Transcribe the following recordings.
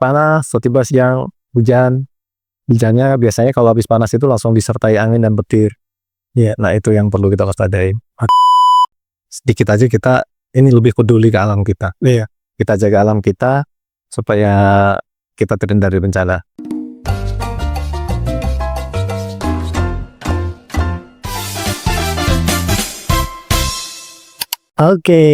panas, tiba-tiba siang hujan. Hujannya biasanya kalau habis panas itu langsung disertai angin dan petir. Ya, nah itu yang perlu kita waspadai. Sedikit aja kita ini lebih peduli ke alam kita. Iya. Kita jaga alam kita supaya kita terhindar dari bencana. Oke,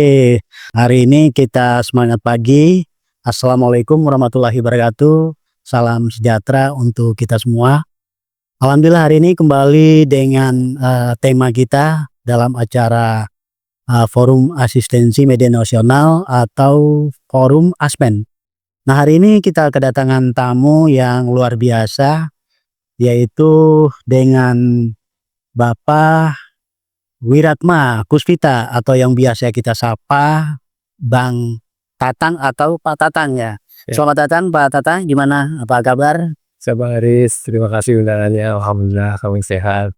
hari ini kita semangat pagi. Assalamualaikum warahmatullahi wabarakatuh. Salam sejahtera untuk kita semua. Alhamdulillah hari ini kembali dengan tema kita dalam acara Forum Asistensi Media Nasional atau Forum ASMEN. Nah, hari ini kita kedatangan tamu yang luar biasa, yaitu dengan Bapak Wiratma Kusvita atau yang biasa kita sapa Bang Tatang atau Pak Tatang ya. Selamat datang Pak Tatang, gimana? Apa kabar? Saya Bang Aris, terima kasih undangannya. Alhamdulillah kami sehat.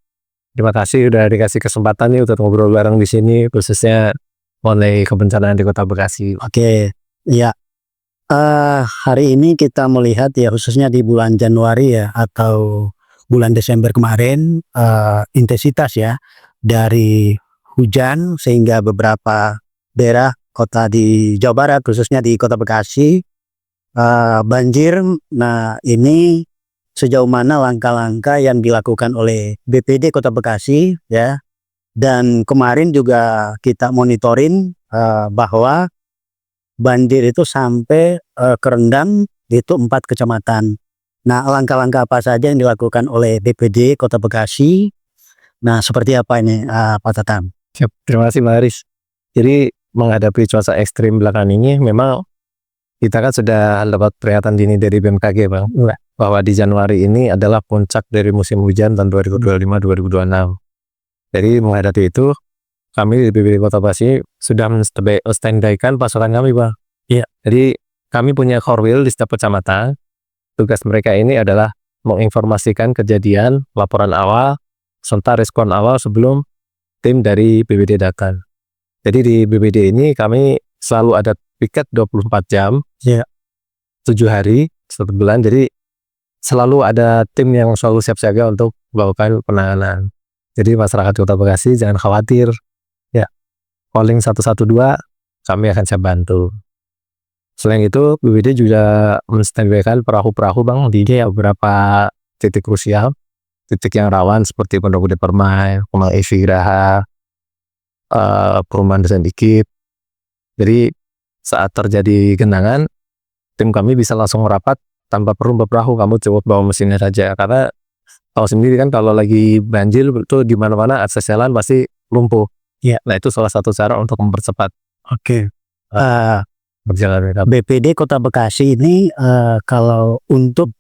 Terima kasih udah dikasih kesempatan nih untuk ngobrol bareng di sini, khususnya mengenai kebencanaan di Kota Bekasi. Oke, ya. Hari ini kita melihat ya, khususnya di bulan Januari ya atau bulan Desember kemarin, intensitas ya dari hujan sehingga beberapa daerah kota di Jawa Barat, khususnya di Kota Bekasi, banjir. Nah, ini sejauh mana langkah-langkah yang dilakukan oleh BPD Kota Bekasi ya, dan kemarin juga kita monitoring bahwa banjir itu sampai kerendam itu 4 kecamatan. Nah, langkah-langkah apa saja yang dilakukan oleh BPD Kota Bekasi? Nah, seperti apa ini Pak Tatang? Siap, terima kasih Mbak Aris. Jadi menghadapi cuaca ekstrim belakangan ini memang kita kan sudah dapat peringatan dini dari BMKG Bang, bahwa di Januari ini adalah puncak dari musim hujan tahun 2025-2026. Jadi menghadapi itu, kami di BPD Kota Bekasi sudah menstandbykan pasukan kami Bang. Iya. Jadi kami punya korwil di setiap kecamatan. Tugas mereka ini adalah menginformasikan kejadian, laporan awal, serta respon awal sebelum tim dari BPD datang. Jadi di BPD ini kami selalu ada piket 24 jam, ya, 7 hari, 1 bulan. Jadi selalu ada tim yang selalu siap siaga untuk melakukan penanganan. Jadi masyarakat Kota Bekasi jangan khawatir, ya, calling 112 kami akan siap bantu. Selain itu BPD juga menstandbykan perahu-perahu Bang di beberapa titik krusial, titik yang rawan seperti Pondok Gede Permai, Kemang Evi Geraha, Perumahan Desa Dikit. Jadi saat terjadi genangan, tim kami bisa langsung merapat tanpa perlu berperahu, kamu cukup bawa mesinnya saja. Karena tahu sendiri kan kalau lagi banjir itu di mana-mana akses jalan pasti lumpuh. Ya. Nah, itu salah satu cara untuk mempercepat. Oke. Perjalanan BPD Kota Bekasi ini kalau untuk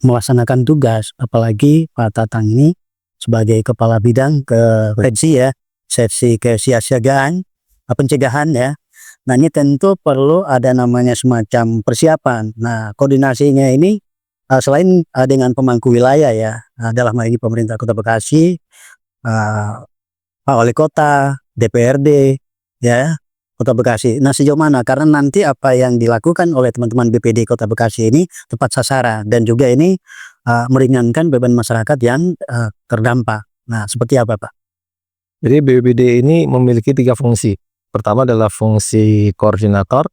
melaksanakan tugas, apalagi Pak Tatang ini sebagai kepala bidang keprevensi ya, seksi kesiapsiagaan, pencegahan ya. Nah, ini tentu perlu ada namanya semacam persiapan. Nah, koordinasinya ini selain dengan pemangku wilayah ya, dalam hal ini pemerintah Kota Bekasi, Pak Wali Kota, DPRD ya, Kota Bekasi. Nah, sejauh mana? Karena nanti apa yang dilakukan oleh teman-teman BPD Kota Bekasi ini tepat sasaran dan juga ini meringankan beban masyarakat yang terdampak. Nah, seperti apa Pak? Jadi BPD ini memiliki 3 fungsi. Pertama adalah fungsi koordinator,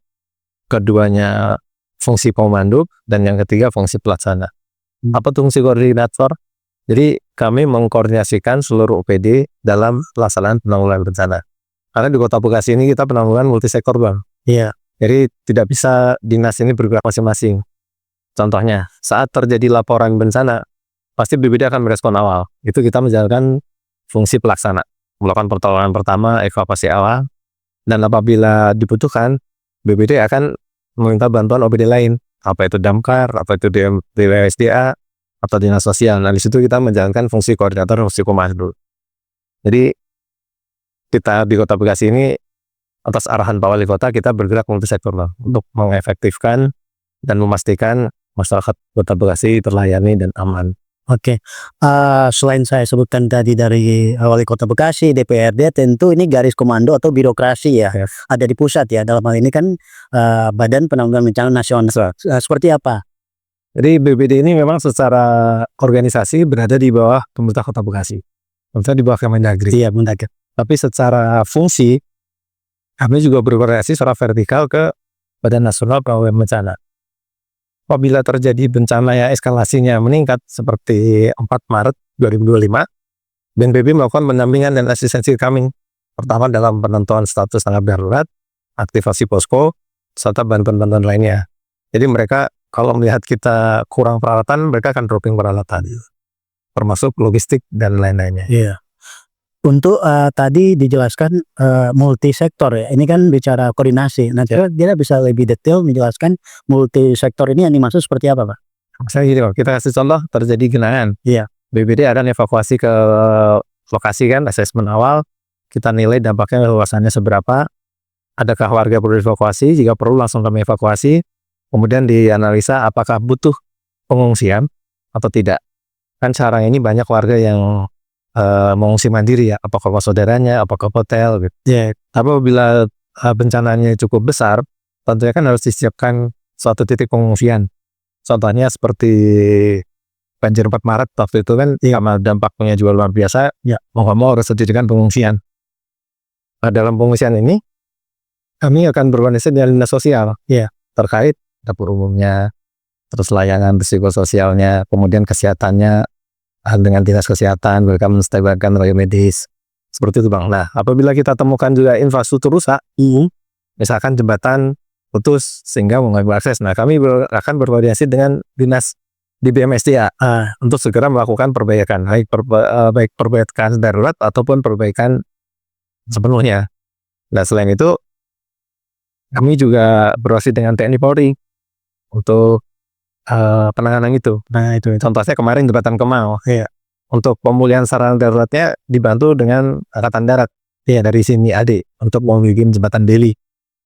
keduanya fungsi pemandu, dan yang ketiga fungsi pelaksana. Apa fungsi koordinator? Jadi kami mengkoordinasikan seluruh OPD dalam pelaksanaan penanggulangan bencana. Karena di Kota Bekasi ini kita penanggulangan multisektor Bang. Iya. Jadi tidak bisa dinas ini bergerak masing-masing. Contohnya, saat terjadi laporan bencana, pasti BPD akan merespon awal. Itu kita menjalankan fungsi pelaksana, melakukan pertolongan pertama, evakuasi awal, dan apabila dibutuhkan, BPD akan meminta bantuan OPD lain, apa itu Damkar, apa itu DWSDA, atau Dinas Sosial. Nah, di situ kita menjalankan fungsi koordinator, fungsi komando. Jadi kita di Kota Bekasi ini atas arahan Pak Wali Kota kita bergerak multisektor Bang, untuk mengefektifkan dan memastikan masyarakat Kota Bekasi terlayani dan aman. Oke, selain saya sebutkan tadi dari Wali Kota Bekasi, DPRD, tentu ini garis komando atau birokrasi ya, Yes. ada di pusat ya, dalam hal ini kan, Badan Penanggulangan Bencana Nasional. Seperti apa? Jadi BPD ini memang secara organisasi berada di bawah pemerintah Kota Bekasi. Maksudnya di bawah Kemendagri. Iya, Mendagri. Tapi secara fungsi, kami juga berkoordinasi secara vertikal ke Badan Nasional Penanggulangan Bencana. Apabila terjadi bencana yang eskalasinya meningkat seperti 4 Maret 2025, BNPB melakukan pendampingan dan asistensi kami. Pertama dalam penentuan status tanggap darurat, aktivasi posko, serta bantuan-bantuan lainnya. Jadi mereka kalau melihat kita kurang peralatan, mereka akan dropping peralatan, termasuk logistik dan lain-lainnya. Iya. Untuk tadi dijelaskan multisektor ya. Ini kan bicara koordinasi. Nah, Ya. dia bisa lebih detail menjelaskan multisektor ini yang dimaksud seperti apa, Pak? Misalnya gini Pak, kita kasih contoh terjadi genangan. Iya. BPD akan evakuasi ke lokasi kan, asesmen awal, kita nilai dampaknya luasannya seberapa, adakah warga perlu dievakuasi, jika perlu langsung kami evakuasi, kemudian dianalisa apakah butuh pengungsian atau tidak. Kan sekarang ini banyak warga yang mengungsi mandiri ya, apakah ke saudaranya, apakah ke hotel gitu. Ya. Tapi apabila bencananya cukup besar, tentunya kan harus disiapkan suatu titik pengungsian. Contohnya seperti banjir 4 Maret waktu itu kan, karena dampaknya juga luar biasa, Ya. mau nggak mau harus didirikan pengungsian. Nah, dalam pengungsian ini, kami akan berkoordinasi dengan dinas sosial, Ya. terkait dapur umumnya, terus layanan psikososialnya, kemudian kesehatannya dengan dinas kesehatan, mereka menstabilkan tenaga medis, seperti itu Bang. Nah, apabila kita temukan juga infrastruktur rusak, misalkan jembatan putus sehingga mengganggu akses, nah kami akan berkoordinasi dengan dinas di BMSDA untuk segera melakukan perbaikan, baik perbaikan darurat ataupun perbaikan sepenuhnya. Nah, selain itu kami juga berkoordinasi dengan TNI Polri untuk penanganan itu. Nah, itu. Contohnya kemarin jembatan Kemal. Iya. Untuk pemulihan sarana daruratnya dibantu dengan Angkatan Darat dari sini AD untuk membuat jembatan Deli,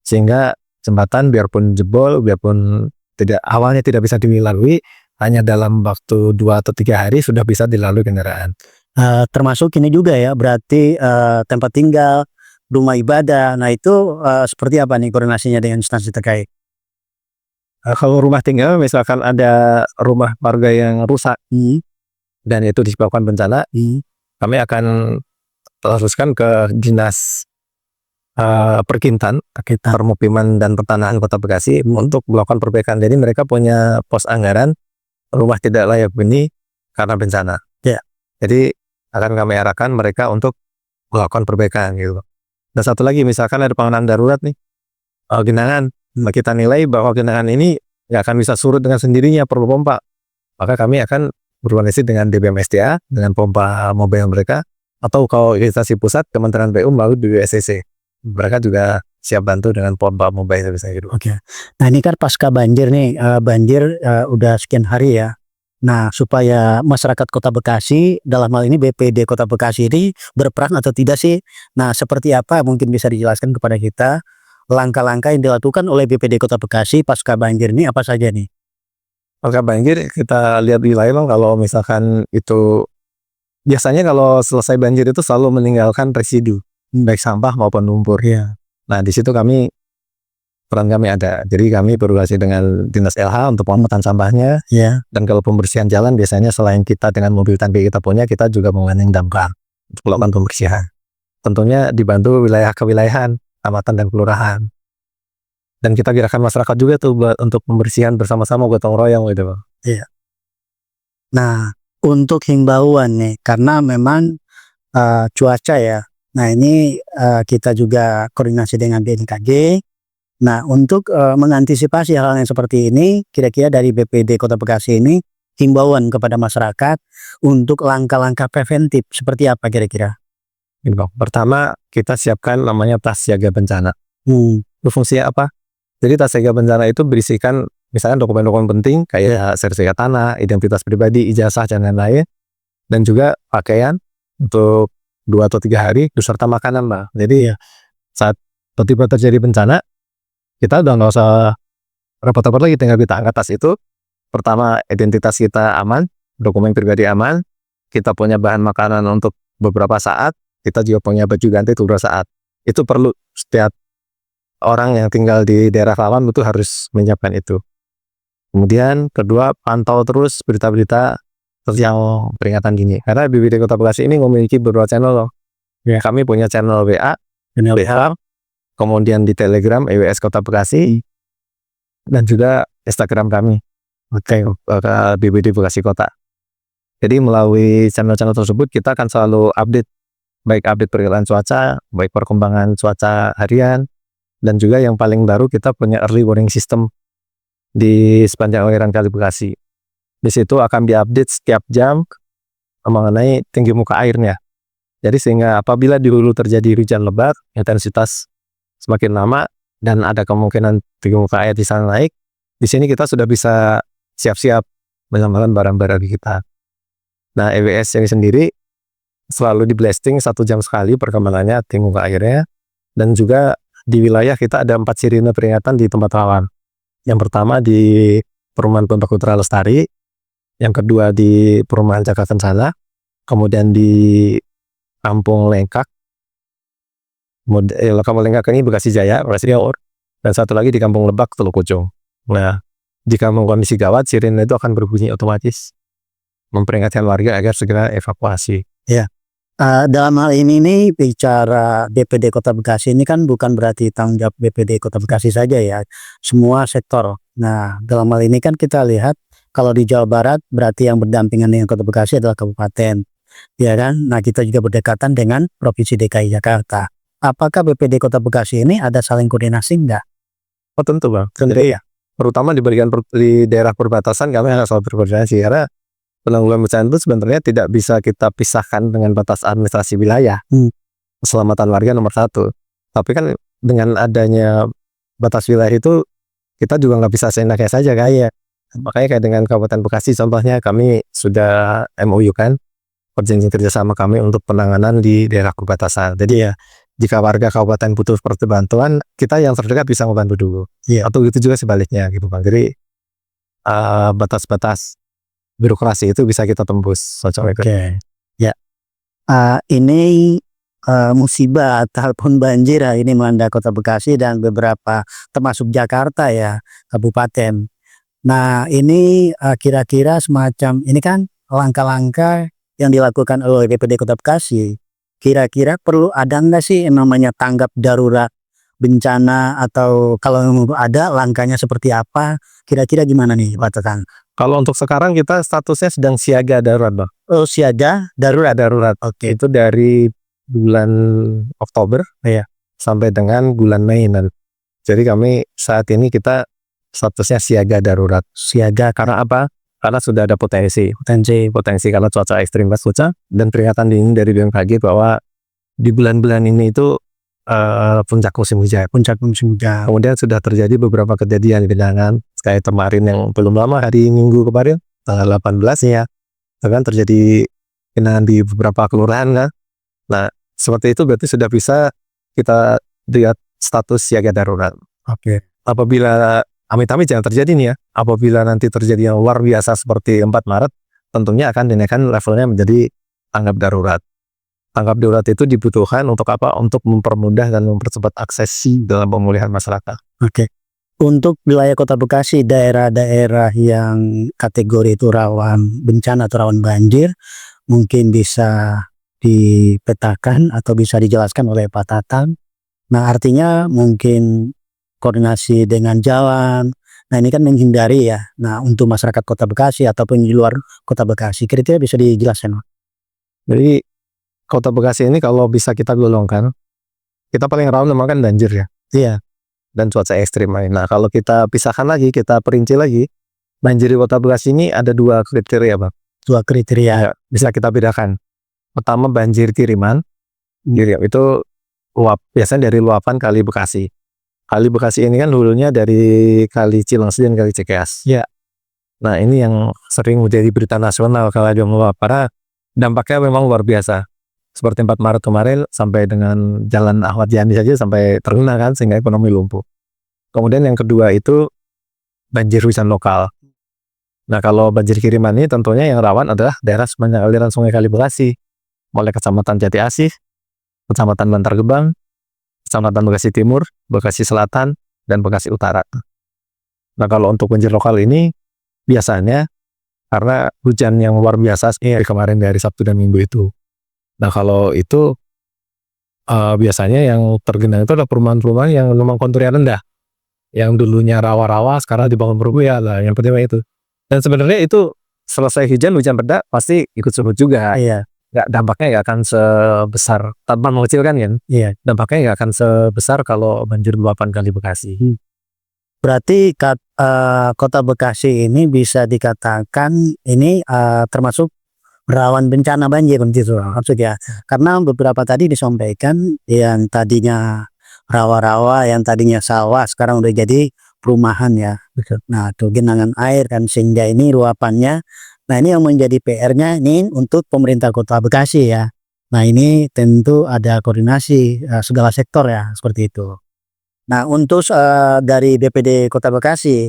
sehingga jembatan biarpun jebol, biarpun awalnya tidak bisa dilalui, hanya dalam waktu 2 atau 3 hari sudah bisa dilalui kendaraan. Termasuk ini juga ya, berarti tempat tinggal, rumah ibadah. Nah, itu seperti apa nih koordinasinya dengan instansi terkait? Kalau rumah tinggal, misalkan ada rumah warga yang rusak dan itu disebabkan bencana, kami akan teruskan ke dinas Perkintan, Permukiman dan Pertanahan Kota Bekasi untuk melakukan perbaikan. Jadi mereka punya pos anggaran rumah tidak layak huni karena bencana. Ya. Jadi akan kami arahkan mereka untuk melakukan perbaikan gitu. Dan satu lagi, misalkan ada penanganan darurat nih, genangan, kita nilai bahwa genangan ini nggak akan bisa surut dengan sendirinya, perlu pompa. Maka kami akan berkoordinasi dengan DBMSDA, dengan pompa mobile mereka, atau kalau instansi pusat, Kementerian PU melalui BWSCC. Mereka juga siap bantu dengan pompa mobile misalnya gitu. Oke. Nah, ini kan pasca banjir nih, banjir udah sekian hari ya. Nah, supaya masyarakat Kota Bekasi, dalam hal ini BPD Kota Bekasi ini berperan atau tidak sih? Nah, seperti apa mungkin bisa dijelaskan kepada kita langkah-langkah yang dilakukan oleh BPD Kota Bekasi pasca banjir ini apa saja nih? Pasca banjir kita lihat wilayah Bang, kalau misalkan itu biasanya kalau selesai banjir itu selalu meninggalkan residu, baik sampah maupun lumpur. Ya. Nah, di situ peran kami ada. Jadi kami berkoordinasi dengan dinas LH untuk pengangkutan sampahnya. Ya. Dan kalau pembersihan jalan biasanya selain kita dengan mobil tangki kita punya, kita juga menggandeng damkar untuk melakukan pembersihan. Tentunya dibantu wilayah kewilayahan, kecamatan dan kelurahan. Dan kita gerakan masyarakat juga tuh buat untuk pembersihan bersama-sama, gotong royong gitu Bang. Iya. Nah, untuk himbauan nih, karena memang cuaca ya. Nah, ini kita juga koordinasi dengan BMKG. Nah, untuk mengantisipasi hal yang seperti ini, kira-kira dari BPD Kota Bekasi ini himbauan kepada masyarakat untuk langkah-langkah preventif seperti apa kira-kira? Pertama, kita siapkan namanya tas siaga bencana. Itu fungsinya apa? Jadi tas siaga bencana itu berisikan misalnya dokumen-dokumen penting kayak sertifikat tanah, identitas pribadi, ijazah dan lain-lain, dan juga pakaian untuk 2 atau 3 hari beserta makanan Mbak. Jadi saat tiba-tiba terjadi bencana, kita udah nggak usah repot-repot lagi, tinggal kita angkat tas itu. Pertama, identitas kita aman, dokumen pribadi aman, kita punya bahan makanan untuk beberapa saat, kita juga punya baju ganti untuk beberapa saat. Itu perlu setiap orang yang tinggal di daerah rawan itu harus menyiapkan itu. Kemudian kedua, pantau terus berita-berita yang peringatan dini. Karena BPD Kota Bekasi ini memiliki beberapa channel loh. Ya. Kami punya channel WA, BH, kemudian di Telegram EWS Kota Bekasi, dan juga Instagram kami, BPD Bekasi Kota. Jadi melalui channel-channel tersebut kita akan selalu update, baik update perkiraan cuaca, baik perkembangan cuaca harian, dan juga yang paling baru kita punya early warning system di sepanjang aliran Kali Bekasi. Di situ akan diupdate setiap jam mengenai tinggi muka airnya. Jadi sehingga apabila di hulu terjadi hujan lebat, intensitas semakin lama dan ada kemungkinan tinggi muka air di sana naik, di sini kita sudah bisa siap-siap menyelamatkan barang-barang kita. Nah, EWS ini sendiri selalu di blasting 1 jam sekali perkembangannya tinggi muka airnya, dan juga di wilayah kita ada 4 sirine peringatan di tempat rawan. Yang pertama di Perumahan Pondok Putra Lestari, yang kedua di Perumahan Caka Kencana, kemudian di Kampung Lengkak, Kampung Lengkak ini Bekasi Jaya, Bekasi Timur, dan satu lagi di Kampung Lebak, Teluk Pucung. Nah, di kampung kondisi gawat, sirine itu akan berbunyi otomatis, memperingatkan warga agar segera evakuasi. Ya. Dalam hal ini nih, bicara BPD Kota Bekasi ini kan bukan berarti tanggung jawab BPD Kota Bekasi saja ya, semua sektor. Nah, dalam hal ini kan kita lihat kalau di Jawa Barat berarti yang berdampingan dengan Kota Bekasi adalah kabupaten, ya kan? Nah, kita juga berdekatan dengan Provinsi DKI Jakarta. Apakah BPD Kota Bekasi ini ada saling koordinasi enggak? Oh tentu Bang, jadi ya, terutama di daerah perbatasan kami harus selalu berkoordinasi, karena penanggulangan bencana itu sebenarnya tidak bisa kita pisahkan dengan batas administrasi wilayah. Keselamatan warga nomor 1. Tapi kan dengan adanya batas wilayah itu, kita juga nggak bisa seenaknya saja kayak. Makanya kayak dengan Kabupaten Bekasi contohnya, kami sudah MOU kan, perjanjian kerjasama kami untuk penanganan di daerah perbatasan. Jadi ya, jika warga kabupaten butuh seperti bantuan, kita yang terdekat bisa membantu dulu. Atau itu juga sebaliknya gitu Bang. Jadi batas-batas birokrasi itu bisa kita tembus. Oke. Ya. Ini musibah ataupun banjir ini melanda Kota Bekasi dan beberapa termasuk Jakarta ya, kabupaten. Nah, ini kira-kira semacam ini kan langkah-langkah yang dilakukan oleh BPD Kota Bekasi. Kira-kira perlu ada nggak sih yang namanya tanggap darurat bencana, atau kalau ada langkahnya seperti apa? Kira-kira gimana nih Pak Tatang? Kalau untuk sekarang kita statusnya sedang siaga darurat Bang. Oh, siaga darurat. Oke. Itu dari bulan Oktober ya sampai dengan bulan Mei nanti. Jadi kami saat ini kita statusnya siaga darurat. Siaga Karena apa? Karena sudah ada potensi karena cuaca ekstrim pasca dan peringatan dini dari BMKG bahwa di bulan-bulan ini itu puncak musim hujan. Kemudian sudah terjadi beberapa kejadian genangan kayak kemarin yang belum lama, hari Minggu kemarin tanggal 18 ya, kan terjadi genangan di beberapa kelurahan kan. Nah, seperti itu berarti sudah bisa kita lihat status siaga darurat. Oke. Apabila amit-amit jangan terjadi nih ya, apabila nanti terjadi yang luar biasa seperti 4 Maret, tentunya akan dinaikkan levelnya menjadi tanggap darurat. Tanggap darurat itu dibutuhkan untuk apa? Untuk mempermudah dan mempercepat aksesi dalam pemulihan masyarakat. Oke. Untuk wilayah Kota Bekasi, daerah-daerah yang kategori itu rawan bencana atau rawan banjir, mungkin bisa dipetakan atau bisa dijelaskan oleh Pak Tatang. Nah, artinya mungkin koordinasi dengan jalan. Nah, ini kan menghindari ya. Nah, untuk masyarakat Kota Bekasi ataupun di luar Kota Bekasi, kira-kira bisa dijelaskan, Pak? Jadi Kota Bekasi ini kalau bisa kita golongkan, kita paling rawan memang kan banjir ya. Iya. Dan cuaca ekstrim lain. Nah, kalau kita pisahkan lagi, kita perinci lagi, banjir di Kota Bekasi ini ada 2 kriteria Bang. 2 kriteria. Ya, bisa kita bedakan. Pertama banjir kiriman, itu biasanya dari luapan Kali Bekasi. Kali Bekasi ini kan hulunya dari Kali Cilengsi dan Kali Cikeas. Ya. Nah, ini yang sering menjadi berita nasional kalau dia meluap, karena dampaknya memang luar biasa. Seperti 4 Maret kemarin sampai dengan Jalan Ahmad Yani saja sampai terkena kan, sehingga ekonomi lumpuh. Kemudian yang kedua itu banjir hujan lokal. Nah, kalau banjir kiriman ini tentunya yang rawan adalah daerah sepanjang aliran Sungai Kali Bekasi, mulai Kecamatan Jati Asih, Kecamatan Bantar Gebang, Kecamatan Bekasi Timur, Bekasi Selatan, dan Bekasi Utara. Nah, kalau untuk banjir lokal ini biasanya karena hujan yang luar biasa seperti kemarin dari Sabtu dan Minggu itu. Nah, kalau itu biasanya yang tergenang itu adalah perumahan-perumahan yang memang konturnya rendah, yang dulunya rawa-rawa sekarang dibangun berbuya lah, yang pertama itu. Dan sebenarnya itu selesai hujan reda pasti ikut surut juga. Iya. Dampaknya nggak akan sebesar tanpa mengecilkan kan. Iya. Dampaknya nggak akan sebesar kalau banjir luapan Kali Bekasi. Berarti Kota Bekasi ini bisa dikatakan ini termasuk rawan bencana banjir begitu maksudnya. Karena beberapa tadi disampaikan yang tadinya rawa-rawa, yang tadinya sawah sekarang udah jadi perumahan ya. Nah, itu genangan air kan sehingga ini luapannya. Nah, ini yang menjadi PR-nya ini untuk pemerintah Kota Bekasi ya. Nah, ini tentu ada koordinasi segala sektor ya seperti itu. Nah, untuk dari BPD Kota Bekasi,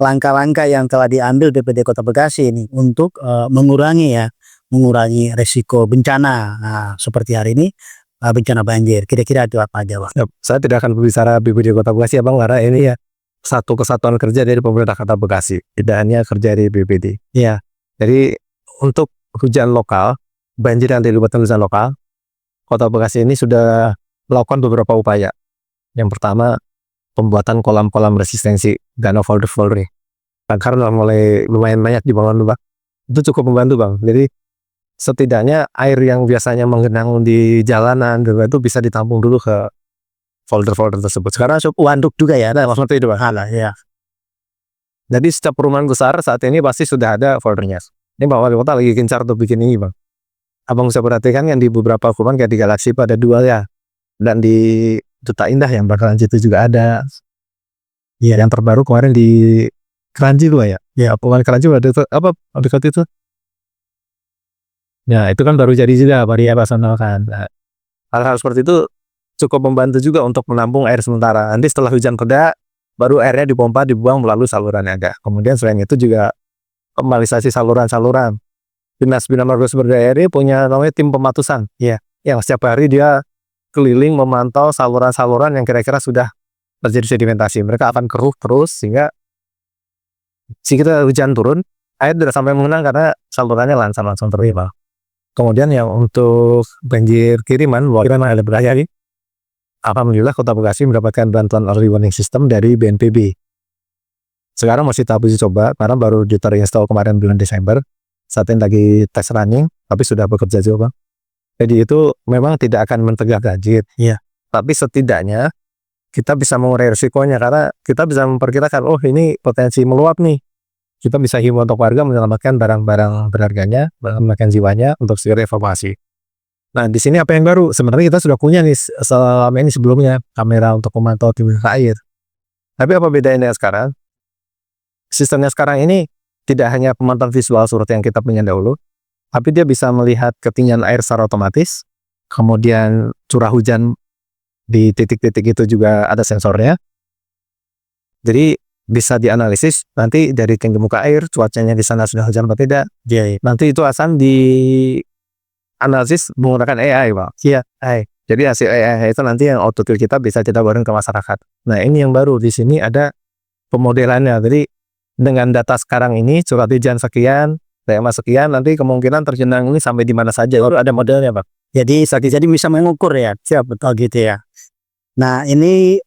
langkah-langkah yang telah diambil BPD Kota Bekasi ini untuk mengurangi resiko bencana seperti hari ini bencana banjir. Kira-kira itu apa aja, Bang? Saya tidak akan berbicara BPD Kota Bekasi ya Bang, karena ini ya satu kesatuan kerja dari pemerintah Kota Bekasi, tidak hanya kerja di BPD. Ya. Jadi untuk hujan lokal, banjir yang dilibatkan hujan lokal, Kota Bekasi ini sudah melakukan beberapa upaya. Yang pertama, pembuatan kolam-kolam resistensi danau folder-folder. Karena mulai lumayan banyak dibangun Bang. Itu cukup membantu Bang. Jadi setidaknya air yang biasanya menggenang di jalanan itu bisa ditampung dulu ke folder-folder tersebut. Sekarang waduk juga ya, ada seperti itu Bang. Ya. Jadi setiap perumahan besar saat ini pasti sudah ada foldernya. Ini Bang Wali Kota lagi gencar untuk bikin ini Bang. Abang bisa perhatikan kan di beberapa perumahan kayak di Galaxy pada dua ya. Dan di Duta Indah yang bakalan itu juga ada. Ya, yang terbaru kemarin di Keranji dua ya. Ya, perumahan Keranji ada apa dekat itu. Ya, itu kan baru jadi juga operasional kan. Nah, hal-hal seperti itu cukup membantu juga untuk menampung air sementara. Nanti setelah hujan reda, baru airnya dipompa, dibuang melalui saluran yang ada. Kemudian selain itu juga optimalisasi saluran-saluran. Dinas Bina Marga Sumber Daya Air punya namanya tim pematusan. Ya, yang setiap hari dia keliling memantau saluran-saluran yang kira-kira sudah terjadi sedimentasi. Mereka akan keruh terus sehingga jika hujan turun, air tidak sampai mengenang karena salurannya langsung terlihat. Kemudian yang untuk banjir kiriman, ada beraya ini. Alhamdulillah Kota Bekasi mendapatkan bantuan early warning system dari BNPB. Sekarang masih tahap uji coba karena baru terinstall kemarin bulan Desember. Saat ini lagi tes running, tapi sudah bekerja juga. Jadi itu memang tidak akan mencegah banjir. Iya. Tapi setidaknya kita bisa mengurai risikonya karena kita bisa memperkirakan, oh ini potensi meluap nih. Kita bisa himbau untuk warga menyelamatkan barang-barang berharganya, menyelamatkan jiwanya untuk segera evakuasi. Nah, di sini apa yang baru? Sebenarnya kita sudah punya nih selama ini sebelumnya kamera untuk memantau timbunan air. Tapi apa bedanya sekarang? Sistemnya sekarang ini tidak hanya pemantauan visual seperti yang kita punya dahulu, tapi dia bisa melihat ketinggian air secara otomatis, kemudian curah hujan di titik-titik itu juga ada sensornya. Jadi bisa dianalisis nanti dari tinggi muka air, cuacanya di sana sudah hujan atau tidak. Nanti itu akan dianalisis menggunakan AI, Pak. Iya. Jadi hasil AI itu nanti yang output kita bisa kita bawain ke masyarakat. Nah, ini yang baru di sini ada pemodelannya. Jadi dengan data sekarang ini curah hujan sekian, tema sekian, nanti kemungkinan tergenang ini sampai di mana saja. Baru ada modelnya, Pak. Jadi bisa mengukur ya. Siap, betul gitu ya. Nah, ini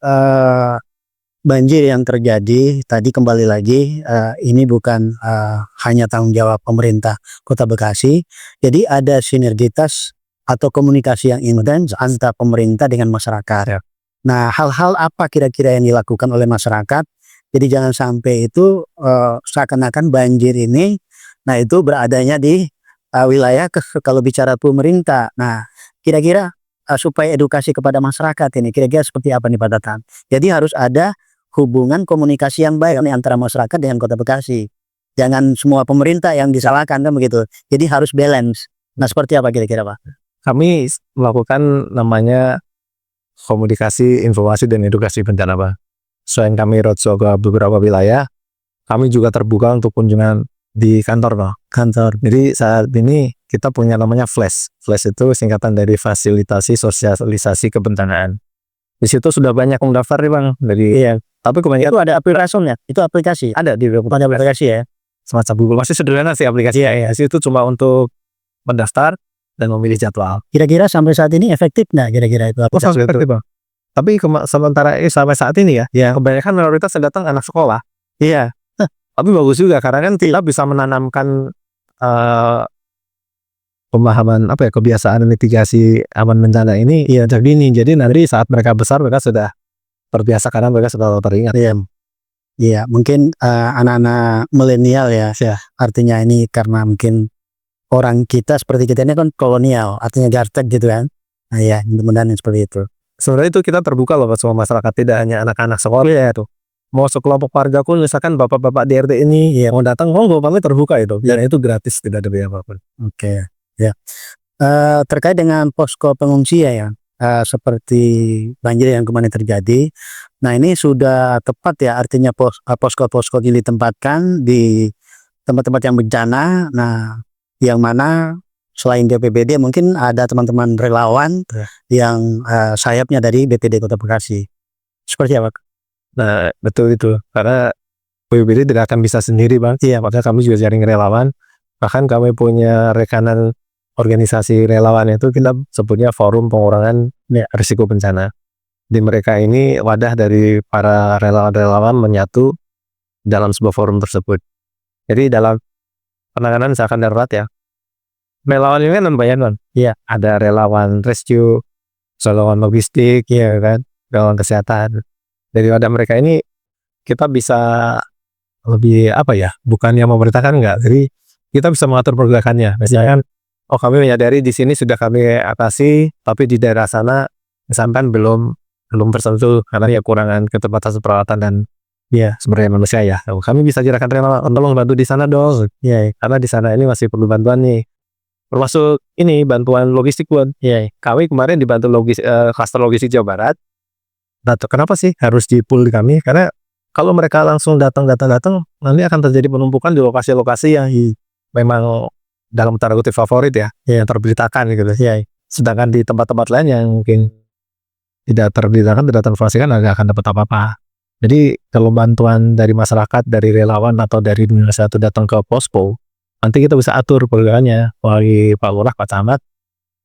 banjir yang terjadi tadi kembali lagi ini bukan hanya tanggung jawab pemerintah Kota Bekasi. Jadi ada sinergitas atau komunikasi yang intens antara pemerintah dengan masyarakat. Ya. Nah, hal-hal apa kira-kira yang dilakukan oleh masyarakat? Jadi jangan sampai itu seakan-akan banjir ini, nah itu beradanya di wilayah kalau bicara pemerintah. Nah, kira-kira supaya edukasi kepada masyarakat ini, kira-kira seperti apa nih Pak Tatan? Jadi harus ada hubungan komunikasi yang baik antara masyarakat dengan Kota Bekasi. Jangan semua pemerintah yang disalahkan kan begitu. Jadi harus balance. Nah, seperti apa kira-kira Pak? Kami melakukan namanya komunikasi, informasi, dan edukasi bencana, Pak. Selain kami roadshow ke beberapa wilayah, kami juga terbuka untuk kunjungan di kantor no. kantor. Jadi saat ini kita punya namanya Flash. Flash itu singkatan dari Fasilitasi Sosialisasi Kebencanaan. Di situ sudah banyak yang mendaftar nih Bang. Iya. Tapi kebanyakan Itu ada aplikasinya. Itu aplikasi. ada di web Ada aplikasi ya. semacam Google. Masih sederhana sih aplikasi. Itu cuma untuk mendaftar dan memilih jadwal. Kira-kira sampai saat ini efektif nggak kira-kira itu aplikasi? Efektif Bang. Tapi sementara sampai saat ini ya kebanyakan mayoritas yang datang anak sekolah. Iya. Tapi bagus juga karena kan kita bisa menanamkan pemahaman kebiasaan mitigasi aman bencana ini dari dini. Jadi nanti saat mereka besar mereka sudah terbiasa karena mereka sudah teringat. Iya, mungkin anak-anak milenial ya. Artinya ini karena mungkin orang kita seperti kita ini kan kolonial, artinya gartek gitu kan. Nah ya, mudah-mudahan seperti itu. Sebenarnya itu kita terbuka loh semua masyarakat, tidak hanya anak-anak sekolah ya itu. Mau sekelompok warga pun misalkan bapak-bapak di RT ini mau datang, kami terbuka itu. Dan itu gratis, tidak ada biaya apapun. Oke, ya. Terkait dengan posko pengungsi ya, seperti banjir yang kemarin terjadi. Nah ini sudah tepat ya, artinya posko-posko ini ditempatkan di tempat-tempat yang bencana. Nah yang mana selain BPBD mungkin ada teman-teman relawan yang sayapnya dari BPD Kota Bekasi. Seperti apa? Nah betul itu, karena BPBD tidak akan bisa sendiri Bang. Makanya kami juga jaring relawan. Bahkan kami punya rekanan organisasi relawan itu kita sebutnya Forum Pengurangan Risiko Bencana. Di mereka ini wadah dari para relawan-relawan menyatu dalam sebuah forum tersebut. Jadi dalam penanganan misalkan darurat ya, relawan ini kan membayangkan, ada relawan rescue, relawan logistik, kan, relawan kesehatan. Dari wadah mereka ini kita bisa lebih bukannya memerintahkan enggak, jadi kita bisa mengatur pergerakannya. Misalkan, kami menyadari di sini sudah kami atasi, tapi di daerah sana misalkan belum tersentuh karena kekurangan keterbatasan peralatan dan sumber daya manusia ya. Kami bisa gerakan relawan, tolong bantu di sana dong. Karena di sana ini masih perlu bantuan nih. Termasuk ini bantuan logistik buat. Kami kemarin dibantu klaster logistik Jawa Barat. Nah, kenapa sih harus di-pool di kami? Karena kalau mereka langsung datang nanti akan terjadi penumpukan di lokasi-lokasi yang memang dalam tanda kutip favorit yang terberitakan gitu. Sedangkan di tempat-tempat lain yang mungkin tidak terberitakan, tidak terinformasikan, nggak akan dapat apa-apa. Jadi kalau bantuan dari masyarakat, dari relawan atau dari dunia satu datang ke posko, nanti kita bisa atur pergerakannya melalui Pak Lurah, Pak Camat.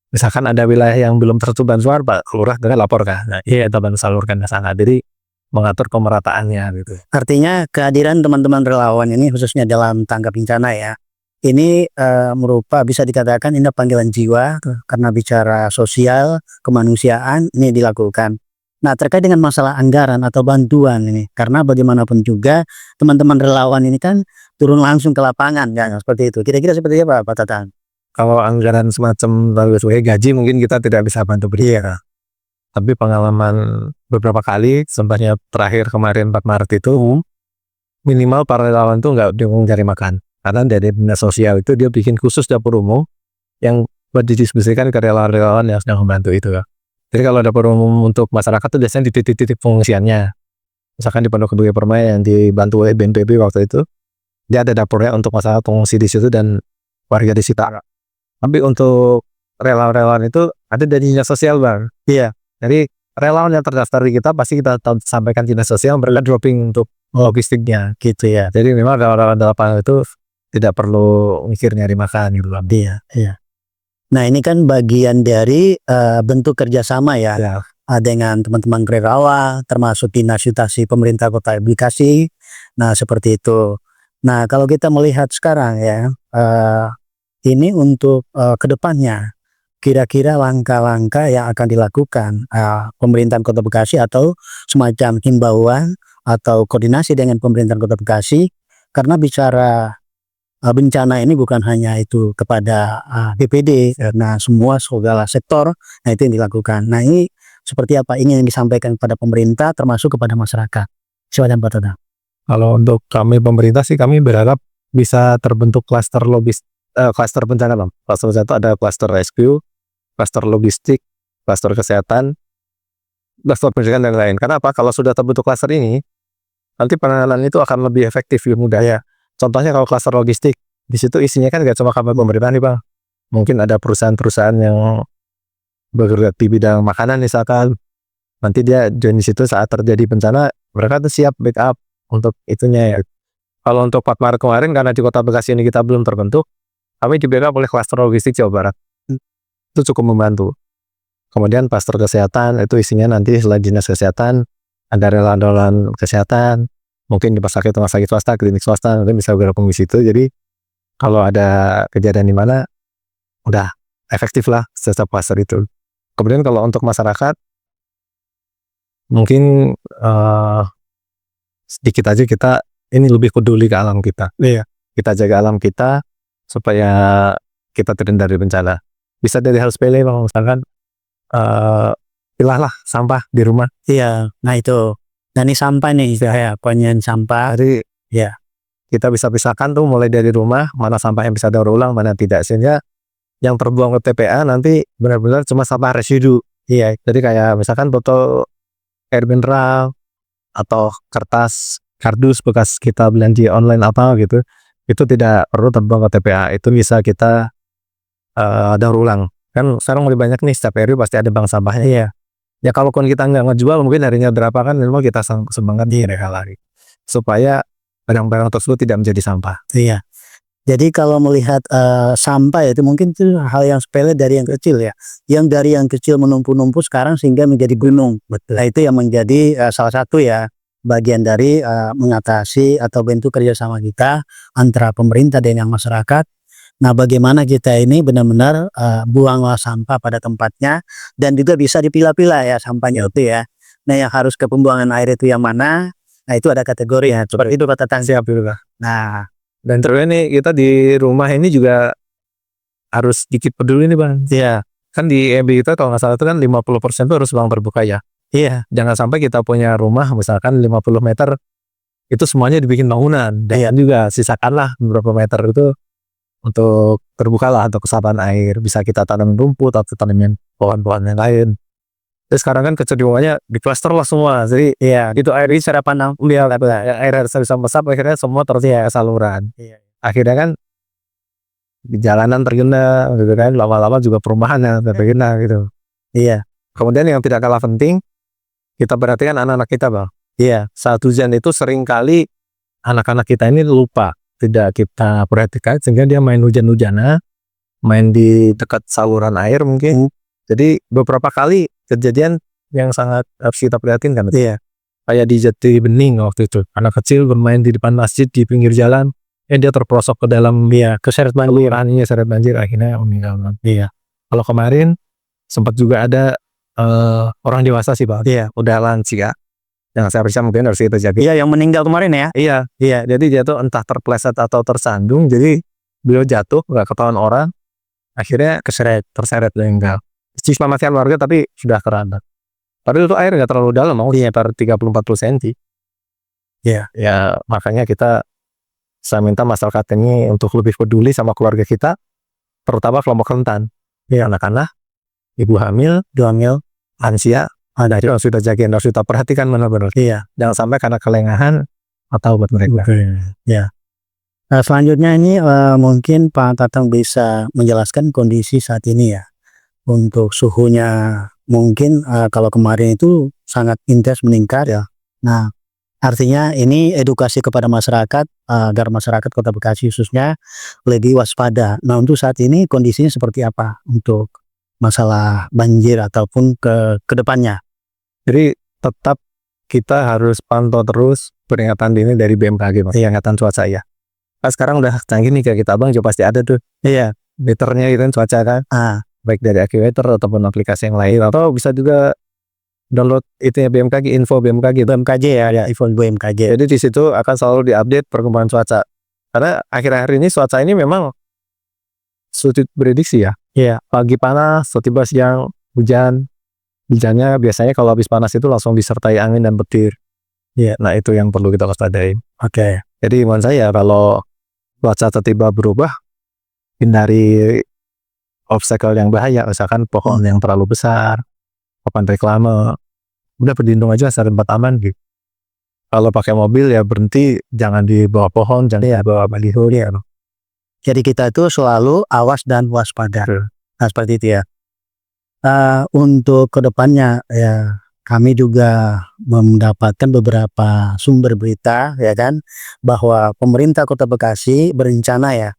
Misalkan ada wilayah yang belum tersentuh bantuan, Pak Lurah dengan laporkan. Nah, kita bantu salurkan ke sana. Jadi mengatur pemerataannya gitu. Artinya kehadiran teman-teman relawan ini khususnya dalam tanggap bencana ya, ini bisa dikatakan ini panggilan jiwa karena bicara sosial, kemanusiaan ini dilakukan. Nah terkait dengan masalah anggaran atau bantuan ini, karena bagaimanapun juga teman-teman relawan ini kan turun langsung ke lapangan kan, seperti itu. Kira-kira seperti apa Pak Tatang? Kalau anggaran semacam gaji mungkin kita tidak bisa bantu beri. Tapi pengalaman beberapa kali, sempatnya terakhir kemarin 4 Maret itu, minimal para relawan itu nggak bingung cari makan. Karena dari dinas sosial itu dia bikin khusus dapur umum yang buat didistribusikan ke relawan-relawan yang sedang membantu itu. Jadi kalau dapur umum untuk masyarakat itu biasanya di titik-titik pengungsiannya. Misalkan di Pondok Gede Permai yang dibantu oleh BNPB waktu itu, dia ada dapurnya untuk masyarakat pengungsi di situ dan warga di situ. Tapi untuk relawan-relawan itu ada dari dinas sosial Bang. Jadi relawan yang terdaftar di kita pasti kita sampaikan dinas sosial, mereka dropping untuk logistiknya gitu ya. Jadi memang relawan di lapangan itu tidak perlu mikir nyari makan gitu Bang. Nah ini kan bagian dari bentuk kerjasama ya, dengan teman-teman relawan, termasuk dinas situasi pemerintah Kota Bekasi. Nah seperti itu. Nah kalau kita melihat sekarang ya, ini untuk kedepannya, kira-kira langkah-langkah yang akan dilakukan pemerintahan Kota Bekasi atau semacam himbauan atau koordinasi dengan pemerintahan Kota Bekasi, karena bicara bencana ini bukan hanya itu kepada BPD, nah semua segala sektor, nah itu yang dilakukan. Nah ini seperti apa ingin disampaikan kepada pemerintah termasuk kepada masyarakat? Silakan Pak Tatang. Kalau untuk kami pemerintah sih kami berharap bisa terbentuk klaster klaster bencana Bang. Klaster bencana itu ada klaster rescue, klaster logistik, klaster kesehatan, klaster pendidikan dan lain-lain. Karena apa? Kalau sudah terbentuk klaster ini, nanti penanganan itu akan lebih efektif, lebih mudah ya. Contohnya kalau klaster logistik, di situ isinya kan gak cuma kabar pemerintah nih Bang. Mungkin ada perusahaan-perusahaan yang bergerak di bidang makanan misalkan. Nanti dia join di situ saat terjadi bencana, mereka tuh siap backup untuk itunya ya. Kalau untuk 4 Maret kemarin karena di Kota Bekasi ini kita belum terbentuk, kami di backup oleh klaster logistik Jawa Barat. Itu cukup membantu. Kemudian klaster kesehatan itu isinya nanti selain dinas kesehatan, ada relawan kesehatan, mungkin di rumah sakit swasta, klinik swasta, nanti bisa bergabung di situ. Jadi kalau ada kejadian di mana, udah efektif lah setiap klaster itu. Kemudian kalau untuk masyarakat, mungkin sedikit aja kita ini lebih peduli ke alam kita. Iya. Kita jaga alam kita supaya kita terhindar dari bencana. Bisa dari hal sepele, misalkan pilahlah sampah di rumah. Iya, nah itu. Nah ini sampah nih, ya, pengen sampah. Jadi Ya, kita bisa pisahkan tuh mulai dari rumah, mana sampah yang bisa daur ulang, mana tidak. Sehingga yang terbuang ke TPA nanti benar-benar cuma sampah residu. iya, Jadi kayak misalkan botol air mineral atau kertas kardus bekas kita belanja online apa gitu, itu tidak perlu terbuang ke TPA. Itu bisa kita daur ulang. Kan sekarang lebih banyak nih, setiap RW pasti ada bank sampahnya. iya, Ya kalaupun kita nggak ngejual, mungkin harinya berapa kan, memang kita sumbangkan di mereka lagi. Supaya barang-barang tersebut tidak menjadi sampah. iya. Jadi kalau melihat sampah itu mungkin itu hal yang sepele dari yang kecil ya. Yang dari yang kecil menumpuk-numpuk sekarang sehingga menjadi gunung. Betul. Nah itu yang menjadi salah satu ya bagian dari mengatasi atau bentuk kerjasama kita antara pemerintah dan yang masyarakat. Nah bagaimana kita ini benar-benar buanglah sampah pada tempatnya dan juga bisa dipilah-pilah ya sampahnya itu ya. Nah yang harus ke pembuangan air itu yang mana? Nah itu ada kategori ya. Seperti itu Pak Tatang. Siap dulu lah. Nah Dan terus nih kita di rumah ini juga harus sedikit peduli nih Bang. iya, Kan di EB kita kalau nggak salah itu kan 50% tuh harus ruang terbuka ya. iya, Jangan sampai kita punya rumah misalkan 50 meter itu semuanya dibikin bangunan. Dan juga sisakanlah beberapa meter itu untuk terbuka lah untuk resapan air. Bisa kita tanam rumput atau tanamin pohon-pohon yang lain. Terus sekarang kan kecenderungannya di cluster lah semua. Jadi iya, itu air ini secara pandang air harus bisa mesap, akhirnya semua terus ya saluran. iya, Akhirnya kan di jalanan tergenang gitu kan, lama-lama juga perumahan yang tergenang gitu. iya, Kemudian yang tidak kalah penting, kita perhatikan anak-anak kita Bang. iya, Saat hujan itu seringkali anak-anak kita ini lupa, tidak kita perhatikan sehingga dia main hujan-hujanan, main di dekat saluran air mungkin. Jadi beberapa kali kejadian yang sangat harus kita perhatiin kan. iya, Kayak di Jati Bening waktu itu, anak kecil bermain di depan masjid di pinggir jalan, dia terperosok ke dalam keseret banjir. seret banjir, akhirnya meninggal. Iya, Kalau kemarin sempat juga ada orang dewasa sih Pak, iya, udah lansia, yang saya periksa mungkin harus kita jaga. iya yang meninggal kemarin ya. Iya, jadi dia tuh entah terpleset atau tersandung, jadi beliau jatuh nggak ketahuan orang, akhirnya terseret meninggal. Diselamatkan warga tapi sudah keranda. Padahal itu air nggak terlalu dalam, mau sekitar 30-40 cm. Iya. Ya makanya saya minta masyarakat ini untuk lebih peduli sama keluarga kita, terutama kelompok rentan. Ya anak-anak, ibu hamil, lansia, itu harus kita jagain, harus kita perhatikan benar-benar. Iya. Jangan sampai karena kelengahan atau buat mereka. Ya. Nah, selanjutnya ini mungkin Pak Tatang bisa menjelaskan kondisi saat ini ya. Untuk suhunya mungkin kalau kemarin itu sangat intens meningkat ya. Nah, artinya ini edukasi kepada masyarakat agar masyarakat Kota Bekasi khususnya lebih waspada. Nah, untuk saat ini kondisinya seperti apa untuk masalah banjir ataupun ke depannya? Jadi tetap kita harus pantau terus peringatan dini dari BMKG, peringatan cuaca ya. Nah, sekarang udah canggih nih kayak kita Abang juga pasti ada tuh. Iya, meternya itu kan cuaca kan. Baik dari AccuWeather ataupun aplikasi yang lain, atau bisa juga download itu ya BMKG, info BMKG ya, info BMKG. Jadi di situ akan selalu diupdate perkembangan cuaca. Karena akhir-akhir ini cuaca ini memang sulit prediksi ya. Iya. Pagi panas, tiba siang hujan. Hujannya biasanya kalau habis panas itu langsung disertai angin dan petir. Iya. Nah itu yang perlu kita waspadai. Oke. Jadi menurut saya kalau cuaca tiba berubah, hindari obstacle yang bahaya, misalkan pohon yang terlalu besar, papan reklame, udah berlindung aja cari tempat aman gitu. Kalau pakai mobil ya berhenti, jangan di bawah pohon, jangan di bawah baliho ya. Jadi kita itu selalu awas dan waspada. Betul. Nah seperti itu ya. Untuk kedepannya ya kami juga mendapatkan beberapa sumber berita ya kan bahwa pemerintah Kota Bekasi berencana ya.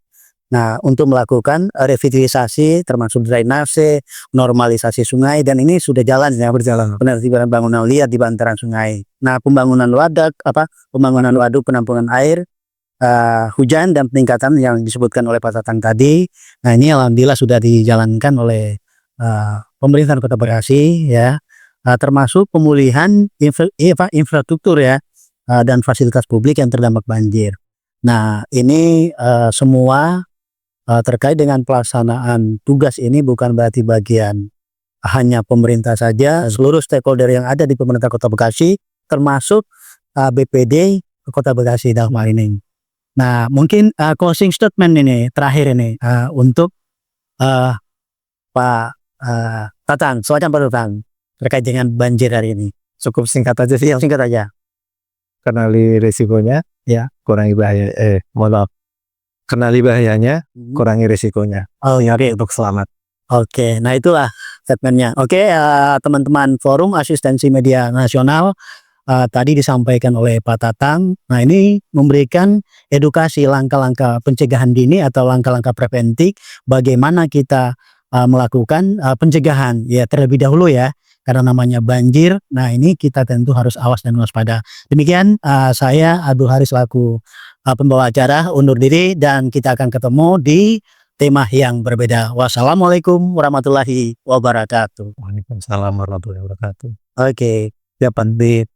Nah untuk melakukan revitalisasi termasuk drainase, normalisasi sungai dan ini sudah jalan ya berjalan. Penertiban bangunan liar di bantaran sungai. Nah pembangunan pembangunan waduk penampungan air hujan dan peningkatan yang disebutkan oleh Pak Tatang tadi. Nah ini alhamdulillah sudah dijalankan oleh pemerintahan Kota Bekasi ya, termasuk pemulihan infrastruktur ya dan fasilitas publik yang terdampak banjir. Nah ini semua terkait dengan pelaksanaan tugas ini bukan berarti bagian hanya pemerintah saja, seluruh stakeholder yang ada di pemerintah Kota Bekasi termasuk BPD Kota Bekasi dalam hal ini. Nah mungkin closing statement ini terakhir ini untuk Pak Tatang, silakan Pak Tatang terkait dengan banjir hari ini. Cukup singkat aja sih, Singkat aja. kenali risikonya, Ya. kurangi bahaya. Mohon maaf. Kenali bahayanya, kurangi risikonya. Oh ya, oke. Untuk selamat. Oke, nah itulah statementnya. Oke, teman-teman Forum Asistensi Media Nasional tadi disampaikan oleh Pak Tatang. Nah ini memberikan edukasi langkah-langkah pencegahan dini atau langkah-langkah preventif bagaimana kita melakukan pencegahan ya terlebih dahulu ya karena namanya banjir. Nah ini kita tentu harus awas dan waspada. Demikian saya Abdul Haris selaku pembawa acara undur diri dan kita akan ketemu di tema yang berbeda. Wassalamualaikum warahmatullahi wabarakatuh. Waalaikumsalam warahmatullahi wabarakatuh. Oke. Ya, Pandit.